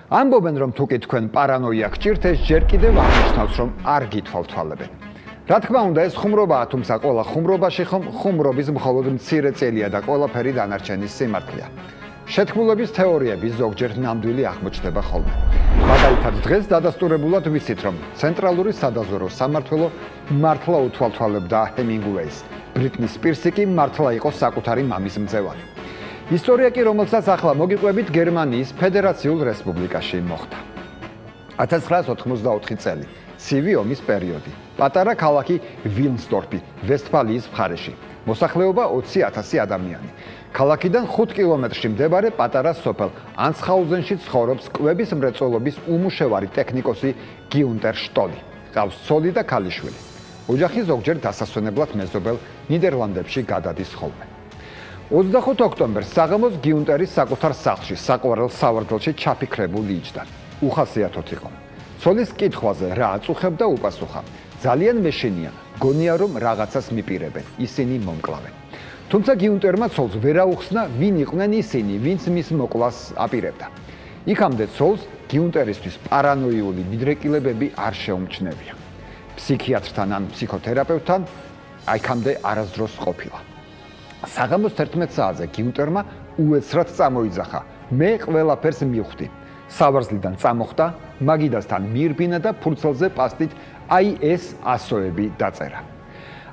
ამბობენ, რომ თუ კი თქვენ პარანოია გჭირთ, ეს ჯერ კიდევ აღნიშნავს, რომ არ გითვალთვალებენ. რა თქმა უნდა, ეს ხუმრობაა, თუმცა ყველა ხუმრობაში ხომ ხუმრობის მხოლოდ მცირე წელია და ყველაფერი დანარჩენის სიმართლეა. შეთქმულების თეორიები ზოგჯერ ნამდვილი აღმოჩნდება ხოლმე. მაგალითად, დღეს დადასტურებულად ვიცით, რომ ცენტრალური სადაზვერვო სამმართველო მართლა უთვალთვალებდა ჰემინგუეის. ბრიტნი სპირსი კი მართლა იყო საკუთარი მამის მძევალი. ისტორია კი, რომელსაც ახლა მოგიყვებით, გერმანიის ფედერაციულ რესპუბლიკაში მოხდა. 1984 წელი, ცივი ომის პერიოდი. პატარა ქალაქი ვილნსდორფი, ვესტფალიის მხარეში. მოსახლეობა 20,000 ადამიანი. ქალაქიდან 5 კილომეტრში მდებარე პატარა სოფელ ანსჰაუზენში ცხოვრობს კვების მრეწველობის უმუშევარი ტექნიკოსი გიუნტერ შტოლი. ყავს ცოლი და ქალიშვილი. ოჯახი ზოგჯერ დასასვენებლად მეზობელ ნიდერლანდებში გადადის ხოლმე. 25 ოქტომბერს საღამოს გიუნტერის საკუთარ სახლში, საყვარელ სავარძელში ჩაფიქრებული იჯდა. უხასიათოდ იყო. ცოლის კითხვაზე რა აწუხებდა უპასუხა. ძალიან მეშინია, გონია რომ რაღაცას მიპირებენ, ისინი მომკლავენ. თუმცა გიუნტერმა ცოლს ვერ აუხსნა, ვინ იყვნენ ისინი, ვინც მის მოკლას აპირებდა. იქამდე ცოლს გიუნტერისთვის პარანოიული მიდრეკილებები არ შეუმჩნევია. ფსიქიატრთან ან ფსიქოთერაპევტთან იქამდე არასდროს ყოფილა. საღამოს 11 საათზე გიუნტერმა უეცრად წამოიძახა. მე ყველაფერს მივხვდი. სავარძლიდან წამოხდა, მაგიდასთან მიირბინა და ფურცელზე პასტით აი ეს ასოები დაწერა.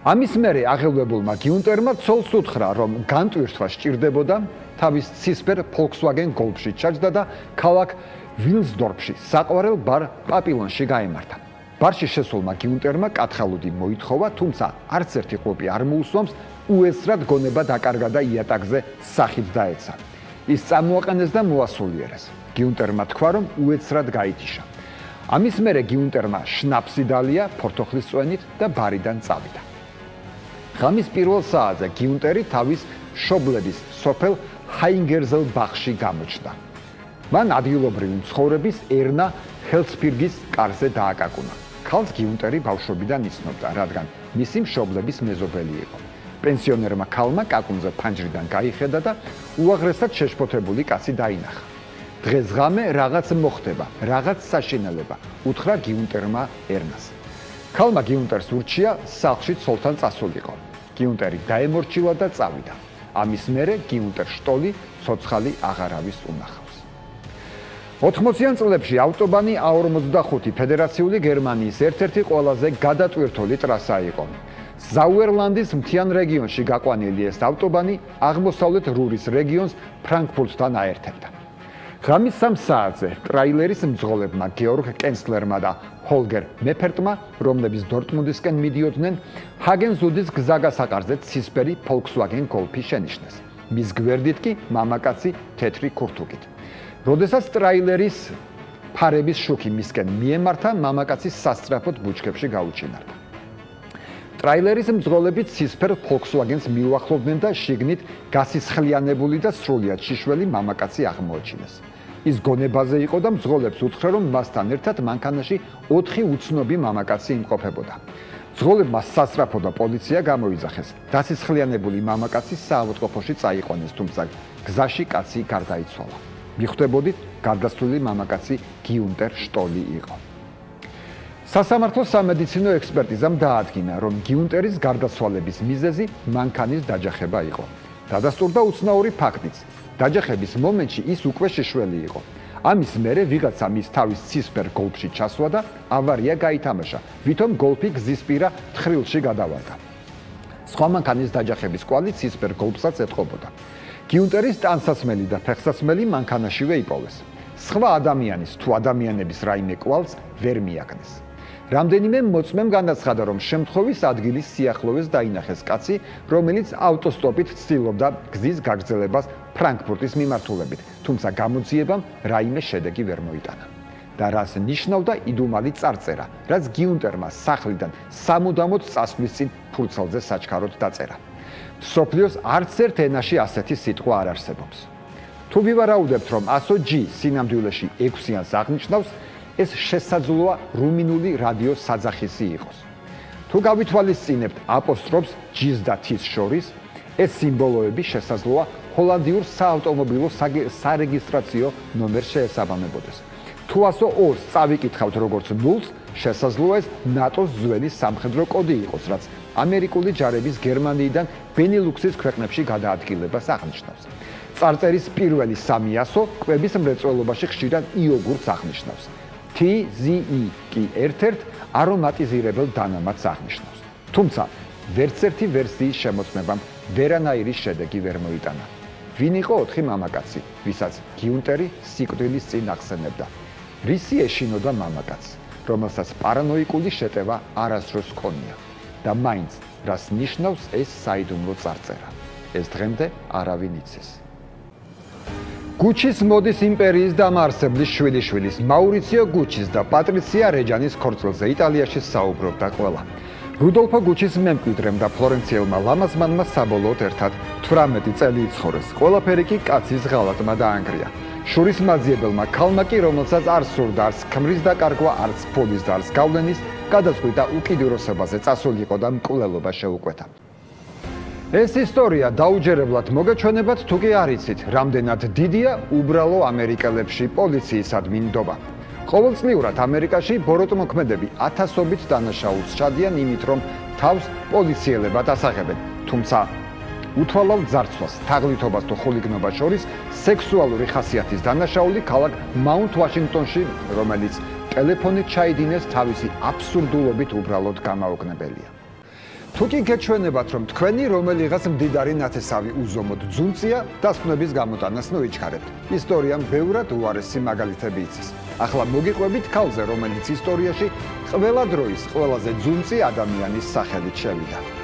ამის მერე აღელვებულმა გიუნტერმა ცოლს უთხრა, რომ განტვირთვა სჭირდებოდა, თავის ცისფერ Volkswagen Golf-ში ჩაჯდა და ქალაქ ვილნსდორფში საყვარელ ბარ პაპილონში გაემართა. ბარში შესულმა გიუნტერმა კათხალუდი მოითხოვა, თუმცა არც ერთი ყლუპი არ მოუსვამს, უეცრად გონება დაკარგა და იატაკზე სახით დაეცა. ის წამოაყენეს და მოასულიერეს. გიუნტერმა თქვა, რომ უეცრად გაითიშა. ამის მერე გიუნტერმა შნაფსი დალია ფორთოხლის წვენით და ბარიდან წავიდა. ღამის პირველ საათზე გიუნტერი თავის მშობლების სოფელ ჰაინგერზელბახში გამოჩნდა. მან ადგილობრივი მცხოვრების ერნა ჰელცბირგის კარზე დააკაკუნა. ქალს გიუნტერი ბავშვობიდან იცნობდა, რადგან მისი მშობლების მეზობელი იყო. პენსიონერმა ქალმა კაკუნზე ფანჯრიდან გაიხედა და უაღრესად შეშფოთებული კაცი დაინახა. დღეს-ღამე რაღაც მოხდება, რაღაც საშინელება, უთხრა გიუნტერმა ერნას. ქალმა გიუნტერს ურჩია სახლში ცოლთან წასულიყო. გიუნტერი დაემორჩილა და წავიდა. ამის მერე გიუნტერ შტოლი ცოცხალი აღარავის უნახავს. 80-იან წლებში ავტობანი A45 ფედერაციული გერმანიის ერთ-ერთი ყველაზე გადატვირთული ტრასა იყო. ზაუერლანდის მთიან რეგიონში გაყვანილი ეს ავტობანი აღმოსავლეთ რურის რეგიონს ფრანკფურტთან აერთებდა. ღამის 3 საათზე ტრაილერის მძღოლებმა გეორგ კენსლერმა და ჰოლგერ მეფერტმა, რომლებიც დორტმუნდისკენ მიდიოდნენ, ჰაგენზუდის გზაგასაყარზე ცისფერი Volkswagen Golf-ი შენიშნეს. მის გვერდით კი მამაკაცი თეთრი ქურთუკით. როდესაც ტრაილერის ფარების შუქი მისკენ მიემართა, მამაკაცი სასწრაფოდ ბუჩქებში გაუჩინარდა. ტრაილერის მძღოლები ცისფერ Volkswagen-ს მიუახლოვდნენ და შიგნით გასისხლიანებული და სრულიად შიშველი მამაკაცი აღმოაჩინეს. ის გონებაზე იყო და მძღოლებს უთხრა, რომ მასთან ერთად მანქანაში 4 უცნობი მამაკაცი იმყოფებოდა. მძღოლებმა სასწრაფო და პოლიცია გამოიძახეს. დასისხლიანებული მამაკაცი საავადმყოფოში წაიყვანეს, თუმცა გზაში კაცი გარდაიცვალა. მიხვდებოდით, გარდაცვლილი მამაკაცი გიუნტერ შტოლი იყო. სასამართლო სამედიცინო ექსპერტიზამ დაადგინა, რომ გიუნტერის გარდაცვალების მიზეზი მანქანის დაჯახება იყო. დადასტურდა უცნაური ფაქტიც. დაჯახების მომენტში ის უკვე შეშველი იყო. ამის მერე ვიღაცა მის თავის ცისფერ გოლფში ჩასვა და ავარია გაითამაშა, ვითომ გოლფი გზისპირა თხრილში გადავარდა. სხვა მანქანის დაჯახების კვალი ცისფერ გოლფსაც ეტყობოდა. გიუნტერის ტანსაცმელი და ფეხსაცმელი მანქანაშივე იპოვეს. სხვა ადამიანის თუ ადამიანების რაიმე კვალს ვერ მიაგნეს. რამდენიმე მოწმემ განაცხადა, რომ შემთხვევის ადგილის სიახლოვეს დაინახეს კაცი, რომელიც ავტოსტოპით ცდილობდა გზის გაგრძელებას ფრანკფურტის მიმართულებით, თუმცა გამოძიებამ რაიმე შედეგი ვერ მოიტანა. და რას ნიშნავდა იდუმალი წარწერა, რაც გიუნტერმა სახლიდან სამუდამოდ წასვლის წინ ფურცელზე საჩქაროდ დაწერა. მსოფლიოს არც ერთ ენაში ასეთი სიტყვა არ არსებობს. თუ ვივარაუდებთ, რომ 100G სინამდვილეში 6-იანს აღნიშნავს, ეს შესაძლოა რუმინული რადიო საძახისი იყოს. თუ გავითვალისწინებთ აპოსტროფს G-ს და T-ს შორის, ეს სიმბოლოები შესაძლოა ჰოლანდიურ საავტომობილო სარეგისტრაციო ნომერს შეესაბამებოდეს. თუ 102-ს წავიკითხავთ როგორც ნულს, შესაძლოა ეს ნატოს ძველი სამხედრო კოდი იყოს, რაც ამერიკული ჯარების გერმანიიდან ბენილუქსის ქვეყნებში გადაადგილებას აღნიშნავს. წარწერის პირველი 300 კვების მრეწველობაში ხშირად იოგურტს აღნიშნავს. TZE კი ერთ-ერთ არომატიზირებელ დანამატს აღნიშნავს. თუმცა ვერც ერთი ვერსიის შემოწმებამ ვერანაირი შედეგი ვერ მოიტანა. ვინ იყო 4 მამაკაცი, ვისაც გიუნტერი სიკვდილის წინ ახსენებდა? რისი ეშინოდა მამაკაცს, რომელსაც პარანოიკული შეტევა არასდროს ჰქონია და მაინც რას ნიშნავს ეს საიდუმლო წარწერა? ეს დღემდე არავინ იცის. გუჩის მოდის იმპერიის დამაარსებლის შვილიშვილის მაურიციო გუჩის და პატრიცია რეჯანის ქორწილზე იტალიაში საუბრობდა ყველა. რუდოლფო გუჩის მემკვიდრემ და ფლორენციელმა ლამაზმანმა საბოლოოდ ერთად 18 წელი იცხოვრეს. ყველაფერი კი კაცის ღალატმა დაანგრია. შურის მაძიებელმა ქალმა კი, რომელსაც არ სურდა არც ქმრის დაკარგვა, არც ფულის და არც გავლენის, გადაწყვიტა უკიდურესობაზე წასულიყო და მკვლელობა შეუკვეთა. ეს ისტორია დაუჯერებლად მოგეჩვენებათ, თუ კი არ იცით, რამდენად დიდია უბრალო ამერიკელებში პოლიციის ადმინდობა. ყოველწლიურად ამერიკაში ბოროტმოქმედები ათასობით დანაშაულს ჩადიან იმით, რომ თავს პოლიციელებად ასაღებენ. თუმცა უთვალავ ძარცვას, თაღლითობას თუ ხულიგნობას შორის სექსუალური ხასიათის დანაშაული ქალაქ მაუნთ ვაშინგტონში, რომელიც ტელეფონით ჩაიდინეს თავისი აბსურდულობით უბრალოდ გამაოგნებელია. თუ კი გეჩვენებათ, რომ თქვენი რომელიღაც მდიდარი ნათესავი უზომოდ ძუნწია, დასკვნების გამოტანას ნოიჩქარებთ. ისტორიამ ბევრად უარესი მაგალითები იცის. ახლა მოგიყვებით ქალზე, რომელიც ისტორიაში ყველა დროის ყველაზე ძუნწი ადამიანის სახელით შევიდა.